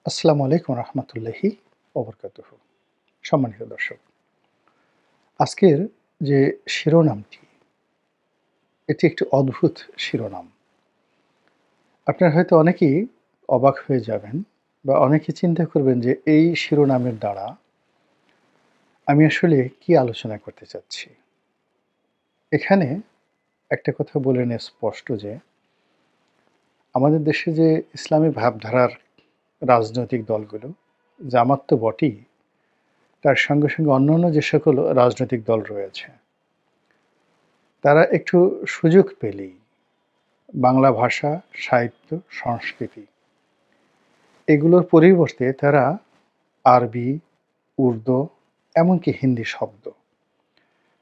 আসসালামু আলাইকুম রহমতুল্লাহি ওবরকাতুহু। সম্মানিত দর্শক, আজকের যে শিরোনামটি, এটি একটি অদ্ভুত শিরোনাম। আপনারা হয়তো অনেকেই অবাক হয়ে যাবেন বা অনেকে চিন্তা করবেন যে এই শিরোনামের দ্বারা আমি আসলে কি আলোচনা করতে চাচ্ছি। এখানে একটা কথা বলে নেওয়া স্পষ্ট যে আমাদের দেশে যে ইসলামী ভাবধারার রাজনৈতিক দলগুলো, জামাত তো বটেই, তার সঙ্গে সঙ্গে অন্যান্য যে সকল রাজনৈতিক দল রয়েছে, তারা একটু সুযোগ পেলেই বাংলা ভাষা, সাহিত্য, সংস্কৃতি এগুলোর পরিবর্তে তারা আরবি, উর্দু, এমনকি হিন্দি শব্দ,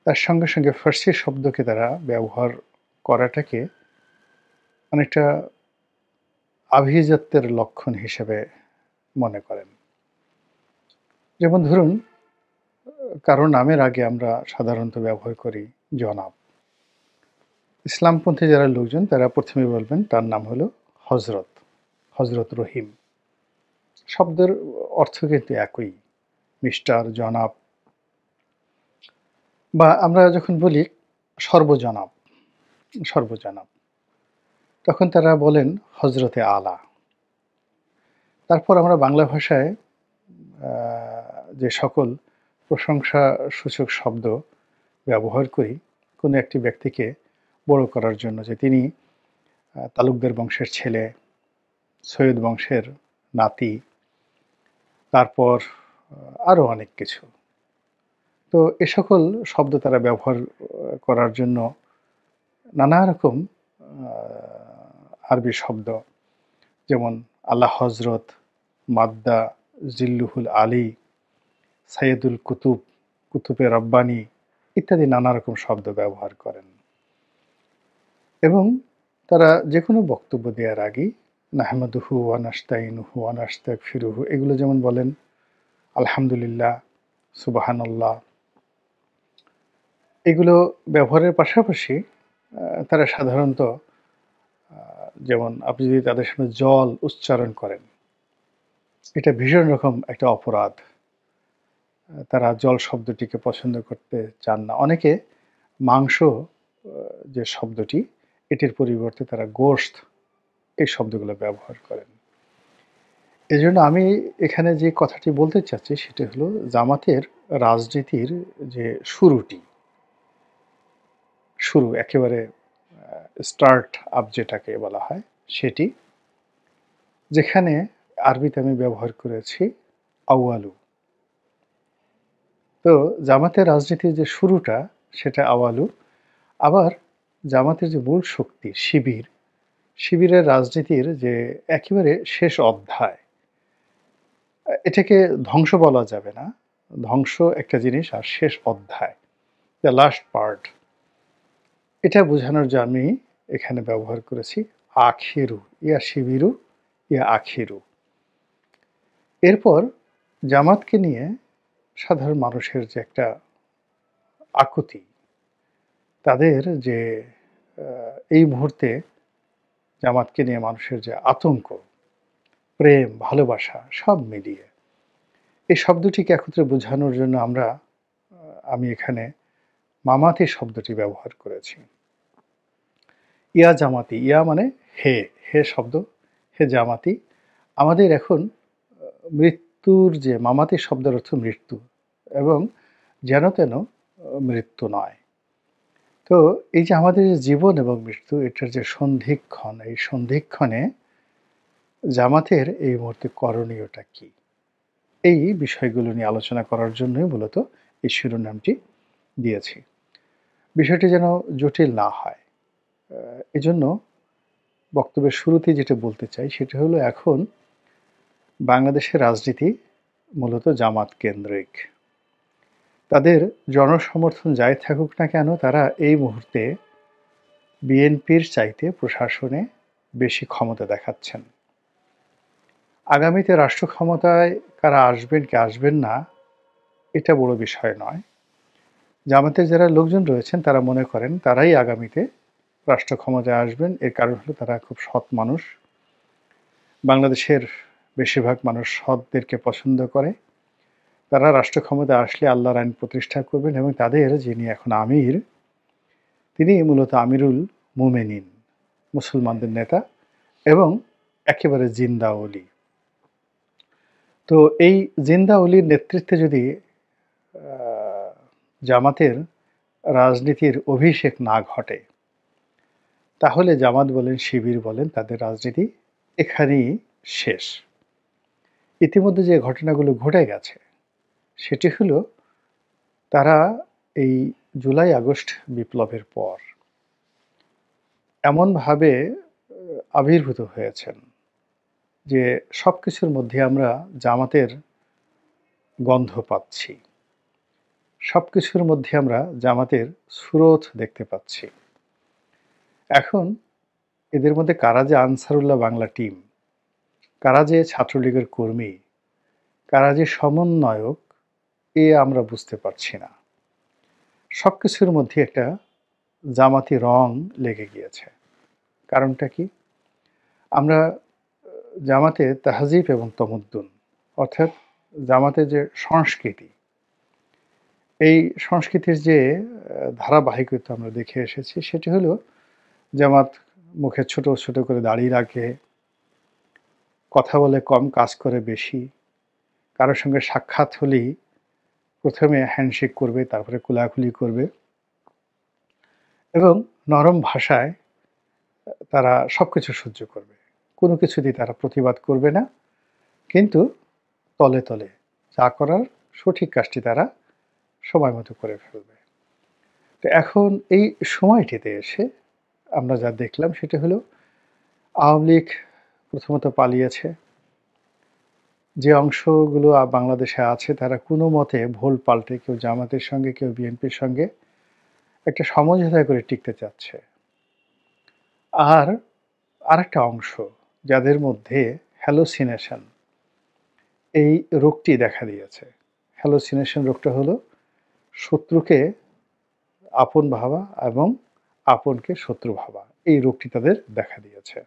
তার সঙ্গে সঙ্গে ফার্সি শব্দকে তারা ব্যবহার করাটাকে অনেকটা আভিজাত্যের লক্ষণ হিসেবে মনে করেন। যেমন ধরুন, কারো নামের আগে আমরা সাধারণত ব্যবহার করি জনাব। ইসলামপন্থী যারা লোকজন তারা প্রথমে বলবেন তার নাম হলো হজরত, হজরত রহিম। শব্দের অর্থ কিন্তু একই, মিস্টার, জনাব। বা আমরা যখন বলি সর্বজনাব, সর্বজনাব, তখন তারা বলেন হজরতে আলা। তারপর আমরা বাংলা ভাষায় যে সকল প্রশংসাসূচক শব্দ ব্যবহার করি কোনো একটি ব্যক্তিকে বড় করার জন্য, যে তিনি তালুকদার বংশের ছেলে, সৈয়দ বংশের নাতি, তারপর আরও অনেক কিছু। তো এ সকল শব্দ তারা ব্যবহার করার জন্য নানা রকম আরবি শব্দ, যেমন আল্লাহ হজরত, মাদ্দা, জিল্লুহুল আলী, সাইয়দুল কুতুব, কুতুবে রব্বানি ইত্যাদি নানা রকম শব্দ ব্যবহার করেন। এবং তারা যে কোনো বক্তব্য দেওয়ার আগেই নাহমাদুহু ওয়া নাস্তাইনুহু ওয়া নাস্তাগফিরুহু এগুলো যেমন বলেন, আলহামদুলিল্লাহ, সুবহানাল্লাহ, এগুলো ব্যবহারের পাশাপাশি তারা সাধারণত যেমন আপনি যদি তাদের সামনে জল উচ্চারণ করেন, এটা ভীষণ রকম একটা অপরাধ। তারা জল শব্দটিকে পছন্দ করতে চান না। অনেকে মাংস যে শব্দটি, এটির পরিবর্তে তারা গোশত এই শব্দগুলো ব্যবহার করেন। এজন্য আমি এখানে যে কথাটি বলতে চাচ্ছি সেটা হলো জামাতের রাজনীতির যে শুরু একেবারে স্টার্ট আপ যেটাকে বলা হয় সেটি, যেখানে আরবিতে আমি ব্যবহার করেছি আউয়ালু। তো জামাতের রাজনীতির যে শুরুটা সেটা আওয়ালু। আবার জামাতের যে মূল শক্তি শিবিরের রাজনীতির যে একেবারে শেষ অধ্যায়, এটাকে ধ্বংস বলা যাবে না। ধ্বংস একটা জিনিস আর শেষ অধ্যায়, দ্য লাস্ট পার্ট, এটা বোঝানোর জন্য আমি এখানে ব্যবহার করেছি আখিরু, ইয়া শিবিরু, ইয়া আখিরু। এরপর জামাতকে নিয়ে সাধারণ মানুষের যে একটা আকুতি, তাদের যে এই মুহূর্তে জামাতকে নিয়ে মানুষের যে আতঙ্ক, প্রেম, ভালোবাসা সব মিলিয়ে এই শব্দটিকে একত্রে বোঝানোর জন্য আমি এখানে মামাতি শব্দটি ব্যবহার করেছি। ইয়া জামাতি, ইয়া মানে হে, হে শব্দ, হে জামাতি। আমাদের এখন মৃত্যুর যে মামাতি শব্দের অর্থ মৃত্যু, এবং যেন তেন মৃত্যু নয়। তো এই যে আমাদের জীবন এবং মৃত্যু, এটার যে সন্ধিক্ষণ, এই সন্ধিক্ষণে জামাতের এই মুহূর্তে করণীয়টা কি, এই বিষয়গুলো নিয়ে আলোচনা করার জন্যই মূলত এই শিরোনামটি দিয়েছি। বিষয়টি যেন জটিল না হয়, এজন্য বক্তব্যের শুরুতে যেটা বলতে চাই সেটা হলো, এখন বাংলাদেশের রাজনীতি মূলত জামাত কেন্দ্রিক। তাদের জনসমর্থন যাই থাকুক না কেন, তারা এই মুহূর্তে বিএনপির চাইতে প্রশাসনে বেশি ক্ষমতা দেখাচ্ছেন। আগামীতে রাষ্ট্র ক্ষমতায় কারা আসবেন কি আসবেন না, এটা বড় বিষয় নয়। জামাতের যারা লোকজন রয়েছেন তারা মনে করেন তারাই আগামীতে রাষ্ট্র ক্ষমতায় আসবেন। এর কারণ হলো তারা খুব সৎ মানুষ, বাংলাদেশের বেশিরভাগ মানুষ সৎদেরকে পছন্দ করে। তারা রাষ্ট্র ক্ষমতায় আসলে আল্লাহর আইন প্রতিষ্ঠা করবেন এবং তাদের যিনি এখন আমির, তিনি মূলত আমিরুল মুমিনিন, মুসলমানদের নেতা এবং একেবারে জিন্দা ওলি। তো এই জিন্দা ওলির নেতৃত্বে যদি জামাতের রাজনীতির অভিষেক না ঘটে, তাহলে জামাত বলেন, শিবির বলেন, তাদের রাজনীতি এখানেই শেষ। ইতিমধ্যে যে ঘটনাগুলো ঘটে গেছে সেটি হলো, তারা এই জুলাই আগস্ট বিপ্লবের পর এমনভাবে আবির্ভূত হয়েছেন যে সবকিছুর মধ্যে আমরা জামাতের গন্ধ পাচ্ছি, সবকিছুর মধ্যে আমরা জামাতের সুরত দেখতে পাচ্ছি। এখন এদের মধ্যে কারা যে আনসারুল্লাহ বাংলা টিম, কারা যে ছাত্রলীগের কর্মী, কারা যে সমন্বয়ক, এ আমরা বুঝতে পারছি না। সবকিছুর মধ্যে একটা জামাতি রং লেগে গিয়েছে। কারণটা কি? আমরা জামাতে তাহজিব এবং তমদ্দুন, অর্থাৎ জামাতের যে সংস্কৃতি, এই সংস্কৃতির যে ধারাবাহিকতা আমরা দেখে এসেছি, সেটি হলো জামাত মুখে ছোট ছোট করে দাড়ি রাখে, কথা বলে কম, কাজ করে বেশি। কারোর সঙ্গে সাক্ষাৎ হলেই প্রথমে হ্যান্ডশেক করবে, তারপরে কোলাকুলি করবে এবং নরম ভাষায় তারা সবকিছু সহ্য করবে। কোনো কিছুতেই তারা প্রতিবাদ করবে না, কিন্তু তলে তলে যা করার সঠিক কাজটি তারা সময় মতো করে ফেলবে। তো এখন এই সময়টিতে এসে আমরা যা দেখলাম সেটা হলো, আওয়ামী লীগ প্রথমত পালিয়েছে। যে অংশগুলো বাংলাদেশে আছে তারা কোনো মতে ভোল পাল্টে কেউ জামাতের সঙ্গে, কেউ বিএনপির সঙ্গে একটা সমঝোতা করে টিকতে চাচ্ছে। আর আরেকটা অংশ, যাদের মধ্যে হ্যালোসিনেশন, এই রোগটি দেখা দিয়েছে। হ্যালোসিনেশন রোগটা হলো শত্রুকে আপন ভাবা এবং আপনকে শত্রু ভাবা, এই রোগটি তাদের দেখা দিয়েছে।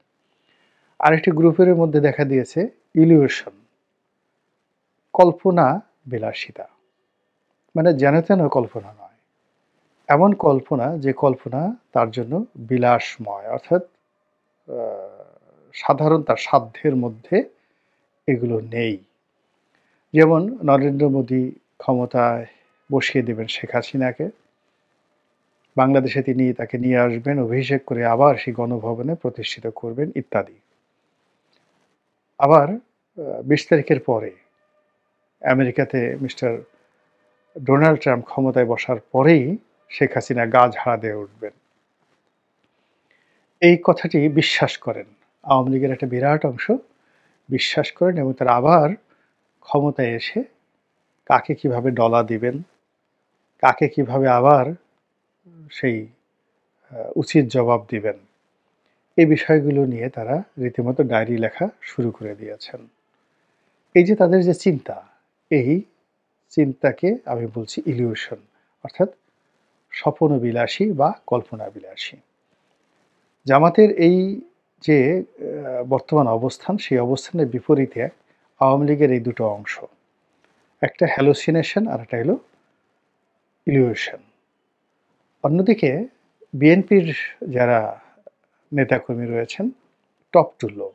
আরেকটি গ্রুপের মধ্যে দেখা দিয়েছে ইলিউশন, কল্পনা বিলাসিতা, মানে যেন তেন কল্পনা নয়, এমন কল্পনা যে কল্পনা তার জন্য বিলাসময়, অর্থাৎ সাধারণ তার সাধ্যের মধ্যে এগুলো নেই। যেমন নরেন্দ্র মোদী ক্ষমতায় বসিয়ে দেবেন শেখ হাসিনাকে, বাংলাদেশে তিনি তাকে নিয়ে আসবেন, অভিষেক করে আবার সেই গণভবনে প্রতিষ্ঠিত করবেন ইত্যাদি। আবার ২০ তারিখের পরে আমেরিকাতে মিস্টার ডোনাল্ড ট্রাম্প ক্ষমতায় বসার পরেই শেখ হাসিনা গা ঝাড়া দিয়ে উঠবেন, এই কথাটি বিশ্বাস করেন। আওয়ামী লীগের একটা বিরাট অংশ বিশ্বাস করেন এবং তারা আবার ক্ষমতায় এসে কাকে কিভাবে ডলা দিবেন, কাকে কিভাবে আবার সেই উচিত জবাব দিবেন, এই বিষয়গুলো নিয়ে তারা রীতিমতো ডায়েরি লেখা শুরু করে দিয়েছেন। এই যে তাদের যে চিন্তা, এই চিন্তাকে আমি বলছি ইলিউশন, অর্থাৎ স্বপ্নবিলাসী বা কল্পনাবিলাসী। জামাতের এই যে বর্তমান অবস্থান, সেই অবস্থানের বিপরীতে আওয়ামী লীগের এই দুটো অংশ, একটা হ্যালোসিনেশন আর একটা হলো ইলিউশন। অন্যদিকে বিএনপির যারা নেতাকর্মী রয়েছেন, টপ টু লো,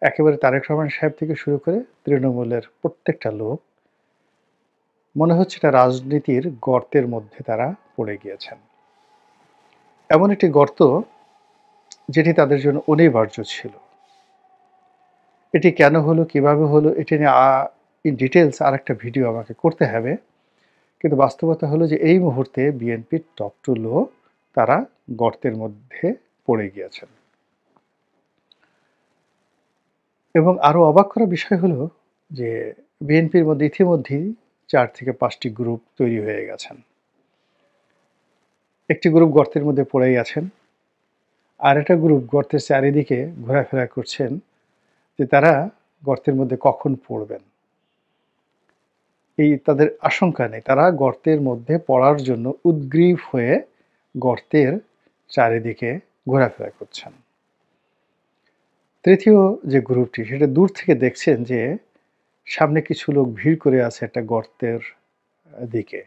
একেবারে তারেক রহমান সাহেব থেকে শুরু করে তৃণমূলের প্রত্যেকটা লোক, মনে হচ্ছে এটা রাজনীতির গর্তের মধ্যে তারা পড়ে গিয়েছেন। এমন একটি গর্ত যেটি তাদের জন্য অনিবার্য ছিল। এটি কেন হলো, কিভাবে হলো, এটি নিয়ে ইন ডিটেলস আরেকটা ভিডিও আমাকে করতে হবে। কিন্তু বাস্তবতা হলো যে এই মুহূর্তে বিএনপির টপ টু লো তারা গর্তের মধ্যে পড়ে গিয়েছেন। এবং আরও অবাক করা বিষয় হলো যে বিএনপির মধ্যে ইতিমধ্যেই ৪ থেকে ৫টি গ্রুপ তৈরি হয়ে গেছেন। একটি গ্রুপ গর্তের মধ্যে পড়েই আছেন, আর একটা গ্রুপ গর্তের চারিদিকে ঘোরাফেরা করছেন যে তারা গর্তের মধ্যে কখন পড়বেন, এই তাদের আশঙ্কা নেই। তারা গর্তের মধ্যে পড়ার জন্য উদ্গ্রীব হয়ে গর্তের চারিদিকে ঘোরাফেরা করছেন। তৃতীয় যে গ্রুপটি সেটা দূর থেকে দেখছেন যে সামনে কিছু লোক ভিড় করে আছে একটা গর্তের দিকে।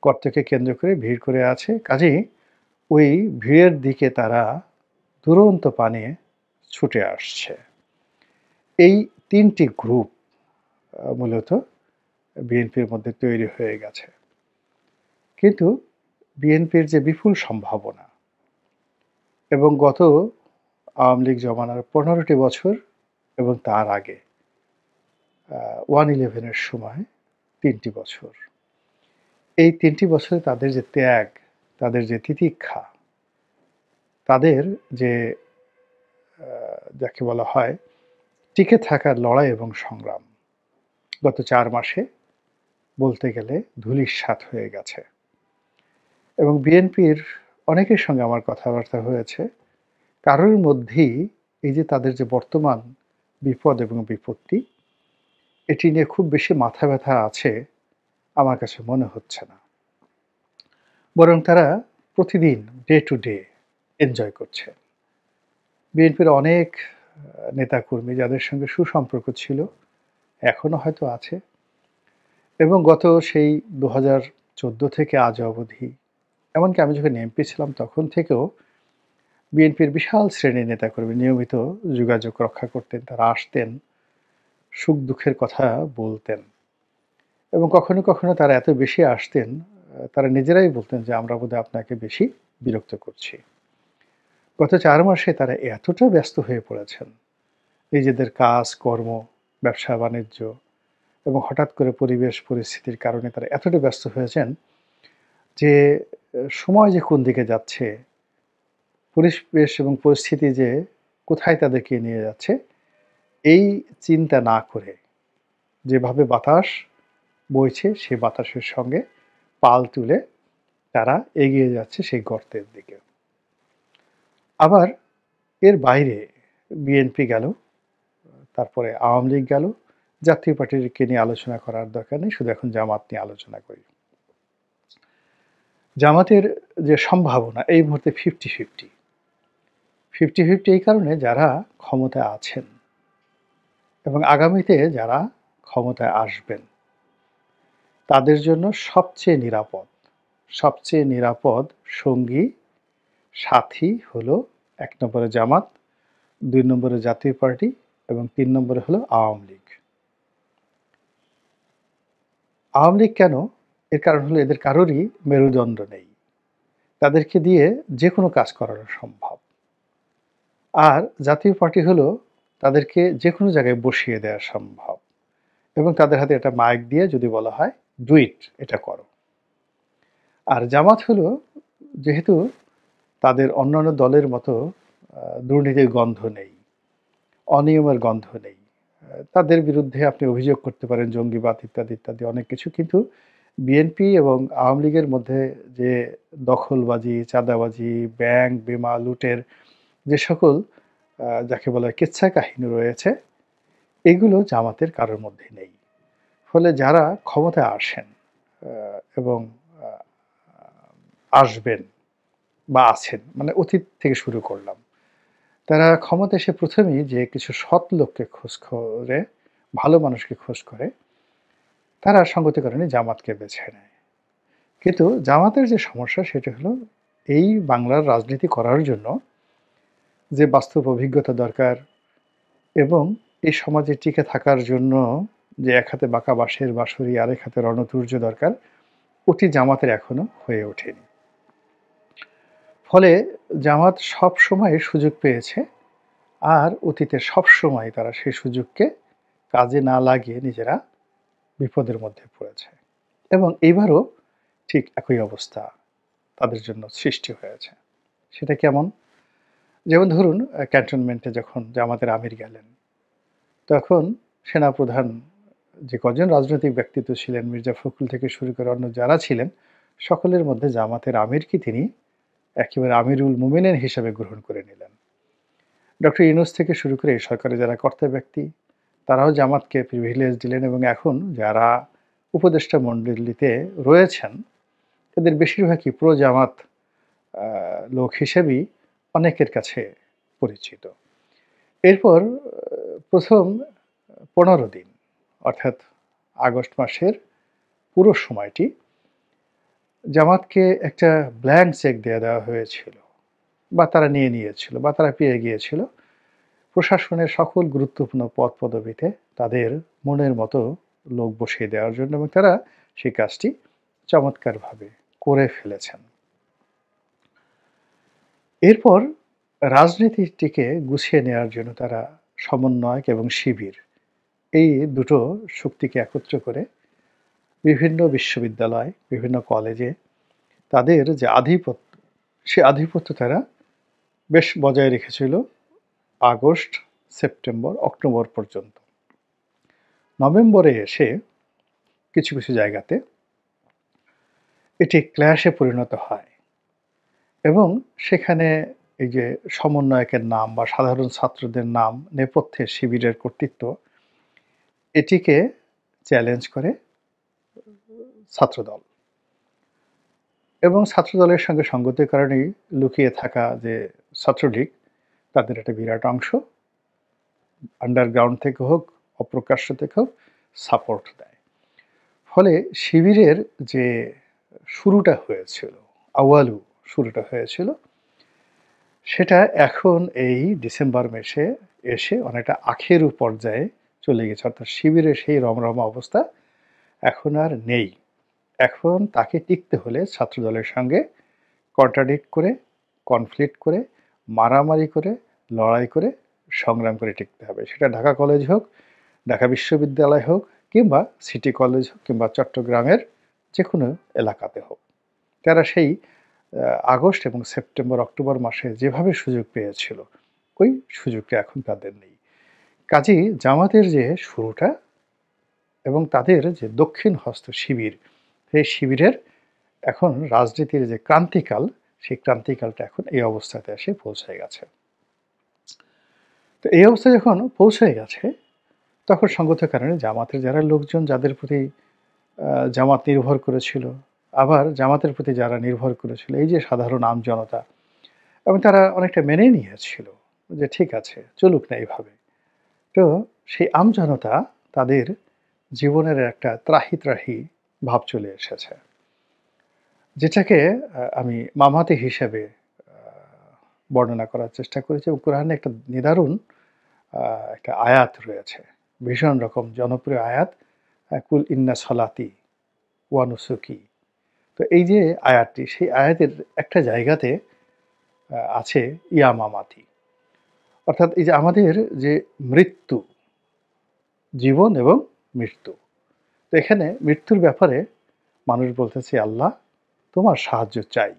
গর্তকে কেন্দ্র করে ভিড় করে আছে। কাজেই ওই ভিড়ের দিকে তারা দুরন্ত পানে ছুটে আসছে। এই ৩ টি গ্রুপ মূলত বিএনপির মধ্যে তৈরি হয়ে গেছে। কিন্তু বিএনপির যে বিপুল সম্ভাবনা এবং গত আওয়ামী লীগ জমানার ১৫ টি বছর এবং তার আগে 1/11 এর সময় ৩ টি বছর। এই ৩ টি বছরে তাদের যে ত্যাগ, তাদের যে তিতিক্ষা, তাদের যে যাকে বলা হয় টিকে থাকার লড়াই এবং সংগ্রাম গত ৪ মাসে বলতে গেলে ধূলিসাৎ হয়ে গেছে। এবং বিএনপির অনেকের সঙ্গে আমার কথাবার্তা হয়েছে। কারোর মধ্যেই এই যে তাদের যে বর্তমান বিপদ এবং বিপত্তি, এটি নিয়ে খুব বেশি মাথা ব্যথা আছে আমার কাছে মনে হচ্ছে না। বরং তারা প্রতিদিন ডে টু ডে এনজয় করছে। বিএনপির অনেক নেতাকর্মী যাদের সঙ্গে সুসম্পর্ক ছিল, এখনো হয়তো আছে এবং গত সেই ২০১৪ থেকে আজ অবধি, এমনকি আমি যখন এমপি ছিলাম তখন থেকেও বিএনপির বিশাল শ্রেণীর নেতাকর্মী নিয়মিত যোগাযোগ রক্ষা করতেন। তারা আসতেন, সুখ-দুঃখের কথা বলতেন এবং কখনো, কখনো তারা এত বেশি আসতেন, তারা নিজেরাই বলতেন যে, "আমরা বোধহয় আপনাকে বেশি বিরক্ত করছি।" গত ৪ মাসে তারা এতটা ব্যস্ত হয়ে পড়েছেন, নিজেদের কাজ, কর্ম, ব্যবসা-বাণিজ্য এবং হঠাৎ করে পরিবেশ পরিস্থিতির কারণে তারা এতটা ব্যস্ত হয়েছেন যে, সময় যে কোন দিকে যাচ্ছে, পরিবেশ এবং পরিস্থিতি যে কোথায় তাদেরকে নিয়ে যাচ্ছে, এই চিন্তা না করে যেভাবে বাতাস বইছে সেই বাতাসের সঙ্গে পাল তুলে তারা এগিয়ে যাচ্ছে সেই গর্তের দিকে। আবার এর বাইরে বিএনপি গেল, তারপরে আওয়ামী লীগ গেল, জাতীয় পার্টিকে নিয়ে আলোচনা করার দরকার নেই, শুধু এখন জামাত নিয়ে আলোচনা করি। জামাতের যে সম্ভাবনা এই মুহূর্তে 50-50 50-50 এই কারণে যারা ক্ষমতায় আছেন এবং আগামীতে যারা ক্ষমতায় আসবেন তাদের জন্য সবচেয়ে নিরাপদ সঙ্গী সাথী হলো ১ নম্বরে জামাত, ২ নম্বরে জাতীয় পার্টি এবং ৩ নম্বরে হলো আওয়ামী লীগ। আওয়ামী লীগ কেন? এর কারণ হলো এদের কারোরই মেরুদণ্ড নেই। তাদেরকে দিয়ে যেকোনো কাজ করানো সম্ভব। আর জাতীয় পার্টি হলো তাদেরকে যেকোনো জায়গায় বসিয়ে দেয়া সম্ভব এবং তাদের হাতে একটা মাইক দিয়ে যদি বলা হয়, "ডু ইট, এটা করো।" আর জামাত হলো যেহেতু তাদের অন্যান্য দলের মতো দুর্নীতির গন্ধ নেই, অনিয়মের গন্ধ নেই। তাদের বিরুদ্ধে আপনি অভিযোগ করতে পারেন জঙ্গিবাদ ইত্যাদি, ইত্যাদি অনেক কিছু। কিন্তু বিএনপি এবং আওয়ামী লীগের মধ্যে যে দখলবাজি, চাঁদাবাজি, ব্যাংক, বিমা, লুটের যে সকল যাকে বলা হয় কেচ্ছা কাহিনী রয়েছে, এগুলো জামাতের কারোর মধ্যে নেই। ফলে যারা ক্ষমতায় আসেন এবং আ আসবেন বা আছেন, মানে অতীত থেকে শুরু করলাম। তারা ক্ষমতায় এসে ১ম এই যে কিছু সৎ লোককে খোঁজ করে, ভালো মানুষকে খোঁজ করে, তারা সঙ্গতি কারণে জামাতকে বেছে নেয়। কিন্তু জামাতের যে সমস্যা সেটা হলো এই বাংলার রাজনীতি করার জন্য যে বাস্তব অভিজ্ঞতা দরকার এবং এই সমাজে টিকে থাকার জন্য যে এক হাতে বাঁকা বাঁশের বাঁশরি আরেক হাতে রণতুর্য দরকার, ওটি জামাতের এখনো হয়ে ওঠেনি। ফলে জামাত সবসময় সুযোগ পেয়েছে আর অতীতে সবসময় তারা সেই সুযোগকে কাজে না লাগিয়ে নিজেরা বিপদের মধ্যে পড়েছে এবং এইবারও ঠিক একই অবস্থা তাদের জন্য সৃষ্টি হয়েছে। সেটা কেমন? যেমন ধরুন ক্যান্টনমেন্টে যখন জামাতের আমির গেলেন, তখন সেনাপ্রধান যে কজন রাজনৈতিক ব্যক্তিত্ব ছিলেন, মির্জা ফখরুল থেকে শুরু করে অন্য যারা ছিলেন, সকলের মধ্যে জামাতের আমিরকে তিনি একেবারে আমিরুল মুমিনিন হিসেবে গ্রহণ করে নিলেন। ডক্টর ইউনূস থেকে শুরু করে এই সরকারের যারা কর্তা ব্যক্তি, তারাও জামাতকে প্রিভিলেজ দিলেন এবং এখন যারা উপদেষ্টা মণ্ডলীতে রয়েছেন, এদের বেশিরভাগই প্রো জামাত লোক হিসেবেই অনেকের কাছে পরিচিত। এরপর ১ম ১৫ দিন অর্থাৎ আগস্ট মাসের পুরো সময়টি জামাতকে একটা ব্ল্যাংক চেক দিয়ে দেওয়া হয়েছিল বা তারা নিয়ে নিয়েছিল বা তারা পেয়ে গিয়েছিল। প্রশাসনের সকল গুরুত্বপূর্ণ পদ-পদবীতে তাদের মনের মতো লোক বসিয়ে দেওয়ার জন্য এবং তারা সেই কাজটি চমৎকারভাবে করে ফেলেছেন। এরপর রাজনীতিটিকে গুছিয়ে নেওয়ার জন্য তারা সমন্বয়ক এবং শিবির এই দুটো শক্তিকে একত্র করে বিভিন্ন বিশ্ববিদ্যালয়, বিভিন্ন কলেজে তাদের যে আধিপত্য, সে আধিপত্য তারা বেশ বজায় রেখেছিল আগস্ট, সেপ্টেম্বর, অক্টোবর পর্যন্ত। নভেম্বরে এসে কিছু, কিছু জায়গাতে এটি ক্ল্যাশে পরিণত হয় এবং সেখানে এই যে সমন্বয়কের নাম বা সাধারণ ছাত্রদের নাম নেপথ্যে শিবিরের কর্তৃত্ব এটিকে চ্যালেঞ্জ করে ছাত্রদল এবং ছাত্রদলের সঙ্গে সঙ্গতির কারণেই লুকিয়ে থাকা যে ছাত্রলীগ তাদের একটা বিরাট অংশ আন্ডারগ্রাউন্ড থেকে হোক, অপ্রকাশ্য থেকে হোক সাপোর্ট দেয়। ফলে শিবিরের যে শুরুটা হয়েছিল, আউয়ালু শুরুটা হয়েছিল, সেটা এখন এই ডিসেম্বর মাসে এসে অনেকটা আখেরু পর্যায়ে চলে গেছে। অর্থাৎ শিবিরের সেই রমরমা অবস্থা এখন আর নেই। এখন তাকে টিকতে হলে ছাত্রদলের সঙ্গে কন্ট্রাডিক্ট করে, কনফ্লিক্ট করে, মারামারি করে, লড়াই করে, সংগ্রাম করে টিকতে হবে। সেটা ঢাকা কলেজ হোক, ঢাকা বিশ্ববিদ্যালয় হোক কিংবা সিটি কলেজ হোক কিংবা চট্টগ্রামের যেকোনো এলাকাতে হোক। তারা সেই আগস্ট এবং সেপ্টেম্বর, অক্টোবর মাসে যেভাবে সুযোগ পেয়েছিল, ওই সুযোগটা এখন তাদের নেই। কাজেই জামাতের যে শুরুটা এবং তাদের যে দক্ষিণ হস্ত শিবির, সেই শিবিরের এখন রাজনীতির যে ক্রান্তিকাল, সেই ক্রান্তিকালটা এখন এই অবস্থাতে এসে পৌঁছে গেছে। তো এই অবস্থায় যখন পৌঁছে গেছে, তখন সঙ্গত কারণে জামাতের যারা লোকজন যাদের প্রতি জামাত নির্ভর করেছিল, আবার জামাতের প্রতি যারা নির্ভর করেছিল, এই যে সাধারণ আমজনতা এবং তারা অনেকটা মেনে নিয়েছিল যে ঠিক আছে, চলুক না এইভাবে। তো সেই আমজনতা তাদের জীবনের একটা ত্রাহি ভাব চলে এসেছে। যেটাকে আমি মামাতি হিসেবে বর্ণনা করার চেষ্টা করেছি এবং কোরআনে একটা নিদারুণ একটা আয়াত রয়েছে। ভীষণ রকম জনপ্রিয় আয়াত, কুল ইন্না সলাতি ওয়া নুসুকি। তো এই যে আয়াতটি, সেই আয়াতের একটা জায়গাতে আছে ইয়া মামাতি। অর্থাৎ এই যে আমাদের যে মৃত্যু, জীবন এবং মৃত্যু। তো এখানে মৃত্যুর ব্যাপারে মানুষ বলতেছে, আল্লাহ তোমার সাহায্য চাই।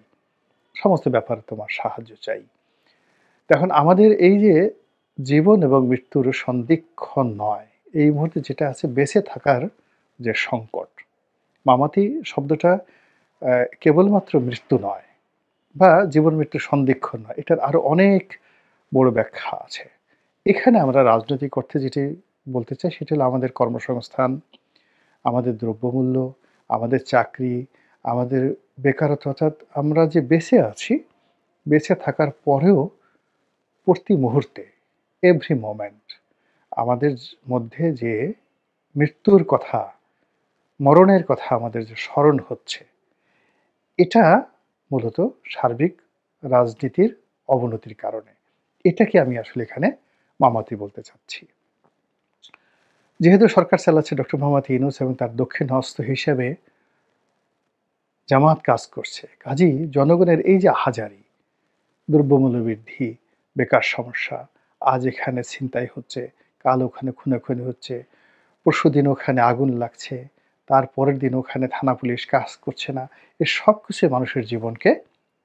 সমস্ত ব্যাপারে তোমার সাহায্য চাই। তো এখন আমাদের এই যে জীবন এবং মৃত্যুর সন্ধিক্ষণ নয়, এই মুহূর্তে যেটা আছে বেঁচে থাকার যে সংকট। মামাতি শব্দটা কেবলমাত্র মৃত্যু নয় বা জীবন মৃত্যুর সন্ধিক্ষণ নয়, এটার আরো অনেক বড় ব্যাখ্যা আছে। এখানে আমরা রাজনৈতিক অর্থে যেটি বলতে চাই সেটা হলো আমাদের কর্মসংস্থান, আমাদের দ্রব্যমূল্য, আমাদের চাকরি, আমাদের বেকারত্ব, অর্থাৎ আমরা যে বেঁচে আছি, বেঁচে থাকার পরেও প্রতি মুহূর্তে এভরি মোমেন্ট আমাদের মধ্যে যে মৃত্যুর কথা, মরণের কথা আমাদের যে স্মরণ হচ্ছে, এটা মূলত সার্বিক রাজনীতির অবনতির কারণে। এটাকে আমি আসলে এখানে মামাতি বলতে চাচ্ছি। যেহেতু সরকার চালাচ্ছে ডক্টর মোহাম্মদ ইউনূস এবং তার দক্ষিণ হস্ত হিসেবে জামাত কাজ করছে, কাজেই জনগণের এই যে আহাজারি, দ্রব্যমূল্য বৃদ্ধি, বেকার সমস্যা, আজ এখানে ছিনতাই হচ্ছে, কাল ওখানে খুনাখুনি হচ্ছে, পরশুদিন ওখানে আগুন লাগছে, তার পরের দিন ওখানে থানা পুলিশ কাজ করছে না, এ সব কিছু মানুষের জীবনকে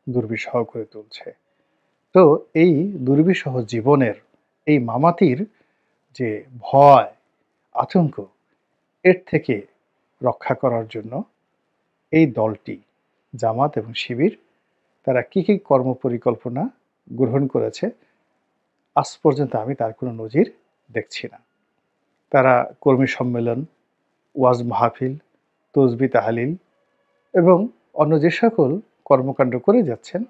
দুর্বিষহ করে তুলছে। তো এই দুর্বিষহ জীবনের এই মামাতির যে ভয়, আতঙ্ক, এর থেকে রক্ষা করার জন্য এই দলটি, জামাত এবং শিবির, তারা কী কী কর্মপরিকল্পনা গ্রহণ করেছে, আজ পর্যন্ত আমি তার কোনো নজির দেখছি না। তারা কর্মী সম্মেলন, ওয়াজ মাহফিল, তসবিহ তাহলিল এবং অন্য যে সকল কর্মকাণ্ড করে যাচ্ছেন,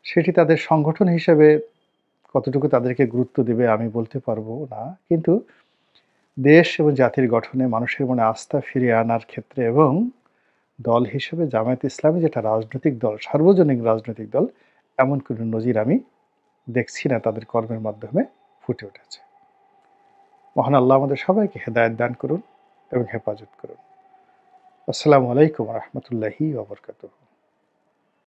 সেটি তাদের সংগঠন হিসেবে কতটুকু তাদেরকে গুরুত্ব দেবে আমি বলতে পারবো না। কিন্তু দেশ এবং জাতির গঠনে মানুষের মনে আস্থা ফিরিয়ে আনার ক্ষেত্রে এবং দল হিসেবে জামায়াতে ইসলামী যেটা রাজনৈতিক দল, সার্বজনীন রাজনৈতিক দল, এমন কোনো নজির আমি দেখছি না তাদের কর্মের মাধ্যমে ফুটে উঠেছে। মহান আল্লাহ আমাদের সবাইকে হেদায়েত দান করুন এবং হেফাজত করুন। আসসালামু আলাইকুম ওয়া রাহমাতুল্লাহি ওয়া বারাকাতুহু।